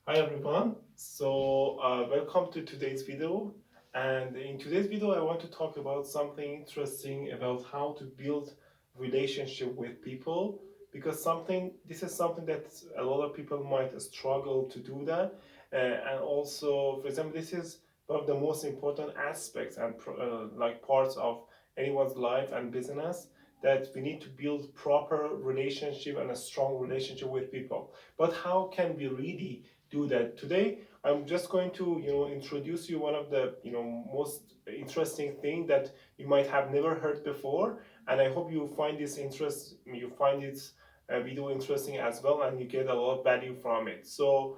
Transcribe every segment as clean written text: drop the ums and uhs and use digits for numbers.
Hi everyone. Welcome to today's video. And in today's video, I want to talk about something interesting about how to build relationship with people because this is something that a lot of people might struggle to do that. And also, for example, this is one of the most important aspects and like parts of anyone's life and business that we need to build proper relationship and a strong relationship with people. But how can we really do that? Today I'm just going to introduce you one of the most interesting thing that you might have never heard before, and I hope you find this video interesting as well, and you get a lot of value from it. So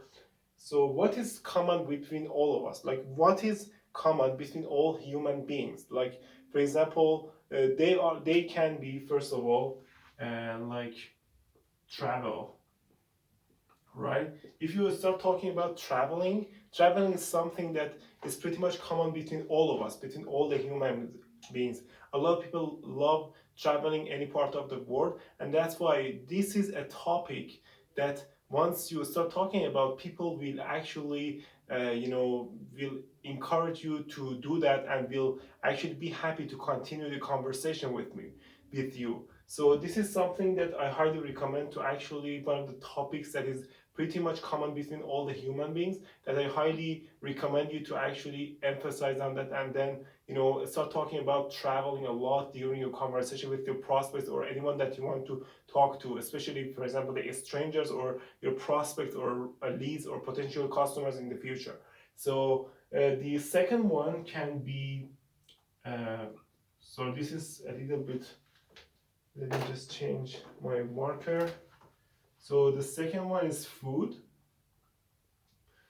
what is common between all of us? Like, what is common between all human beings? Like, for example, they can be, first of all, like travel, right? If you start talking about traveling is something that is pretty much common between all of us, between all the human beings. A lot of people love traveling any part of the world, and that's why this is a topic that once you start talking about, people will actually, will encourage you to do that and will actually be happy to continue the conversation with you. So this is something that I highly recommend to actually one of the topics that is pretty much common between all the human beings that I highly recommend you to actually emphasize on that, and then start talking about traveling a lot during your conversation with your prospects or anyone that you want to talk to, especially for example the strangers or your prospects or leads or potential customers in the future. So the second one can be uh, so this is a little bit, let me just change my marker. So the second one is food,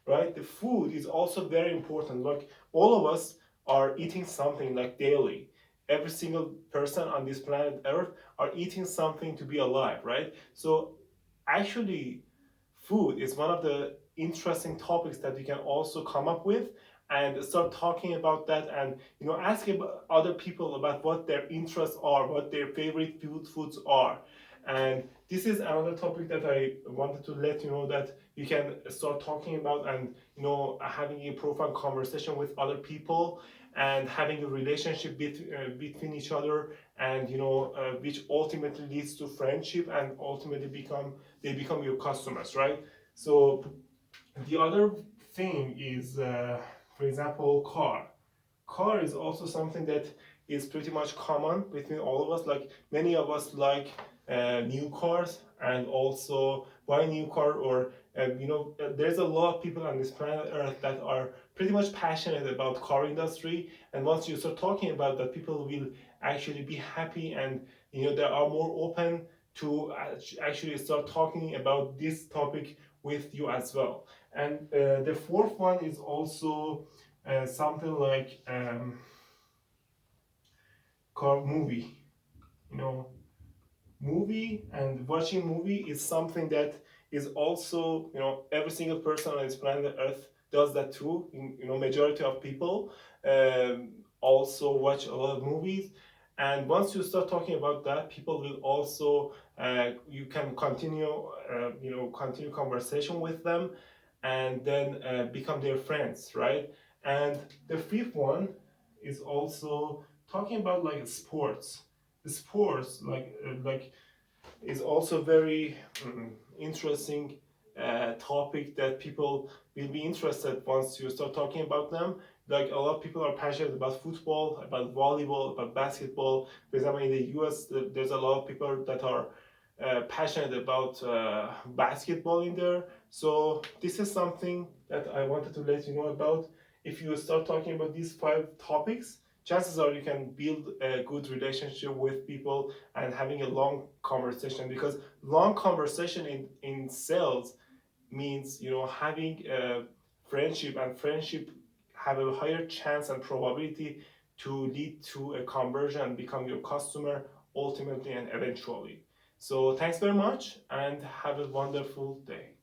right? The food is also very important. Like, all of us are eating something like daily. Every single person on this planet Earth are eating something to be alive, right? So actually, food is one of the interesting topics that you can also come up with and start talking about that, and ask about other people about what their interests are, what their favorite foods are. And this is another topic that I wanted to let you know, that you can start talking about, and having a profound conversation with other people and having a relationship between each other, and which ultimately leads to friendship and ultimately become your customers, right? So the other thing is, for example, car is also something that is pretty much common between all of us. Like, many of us like new cars and also buy a new car, or there's a lot of people on this planet Earth that are pretty much passionate about car industry. And once you start talking about that, people will actually be happy, and they are more open to actually start talking about this topic with you as well. And the fourth one is also something like called movie. You know, movie and watching movie is something that is also, every single person on this planet Earth does that too. Majority of people also watch a lot of movies. And once you start talking about that, people will also you can continue conversation with them, and then become their friends, right? And the fifth one is also talking about like sports. The sports, like is also very interesting topic that people will be interested once you start talking about them. Like, a lot of people are passionate about football, about volleyball, about basketball. For example, in the US, there's a lot of people that are passionate about basketball in there. So this is something that I wanted to let you know about. If you start talking about these five topics, chances are you can build a good relationship with people and having a long conversation, because long conversation in sales means having a friendship, and friendship have a higher chance and probability to lead to a conversion and become your customer ultimately and eventually. So thanks very much and have a wonderful day.